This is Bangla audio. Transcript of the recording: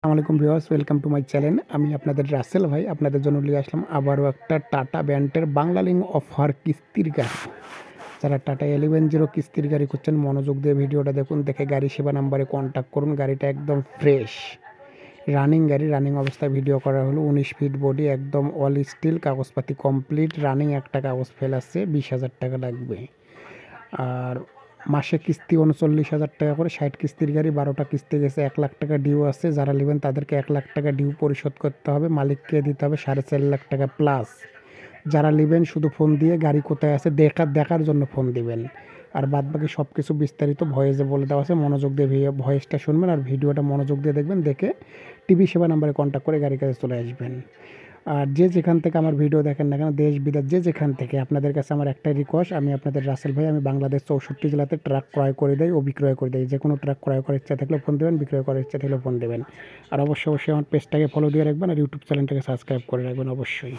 আসসালামাইকুম viewers, welcome to my channel. আমি আপনাদের রাসেল ভাই আপনাদের জন্য নিয়ে আসলাম আবারও একটা টাটা ব্যান্ডের বাংলালিং অফার কিস্তির গাড়ি। যারা টাটা 11 কিস্তির গাড়ি করছেন মনোযোগ দিয়ে ভিডিওটা দেখুন, দেখে গাড়ি সেবা নাম্বারে কন্ট্যাক্ট করুন। গাড়িটা একদম ফ্রেশ রানিং গাড়ি, রানিং অবস্থায় ভিডিও করা হলো। 19 ফিট বডি, একদম অল স্টিল, কাগজপাতি কমপ্লিট। রানিং একটা কাগজ ফেল আছে, 20,000 টাকা লাগবে। আর মাসে কিস্তি 39,000 টাকা করে, 60 কিস্তির গাড়ি, 12টা কিস্তি গেছে, 1 লাখ টাকা ডিউ আছে। যারা নেবেন তাদেরকে 1 লাখ টাকা ডিউ পরিশোধ করতে হবে, মালিককে দিতে হবে 4.5 লাখ টাকা প্লাস। যারা নেবেন শুধু ফোন দিয়ে গাড়ি কোথায় আছে দেখার জন্য ফোন দিবেন। আর বাদবাকি সব কিছু বিস্তারিত ভয়েসে বলে দেওয়া আছে, মনোযোগ দিয়ে ভয়েসটা শুনবেন আর ভিডিওটা মনোযোগ দিয়ে দেখবেন। দেখে টিভি সেবা নাম্বারে কন্ট্যাক্ট করে গাড়ির কাছে চলে আসবেন। আর যে যেখান থেকে আমার ভিডিও দেখেন না কেন, দেশ বিদেশ যে যেখান থেকে, আপনাদের কাছে আমার একটাই রিকোয়েস্ট, আমি আপনাদের রাসেল ভাই, আমি বাংলাদেশ 64 জেলাতে ট্রাক ক্রয় করে দেয় ও বিক্রয় করে দেয়। যে কোনো ট্রাক ক্রয় করার ইচ্ছা থাকলে ফোন দেবেন, বিক্রয় করার ইচ্ছা থাকলে ফোন দেবেন। আর অবশ্যই আমার পেজটাকে ফলো দিয়ে রাখবেন আর ইউটিউব চ্যানেলটাকে সাবস্ক্রাইব করে রাখবেন অবশ্যই।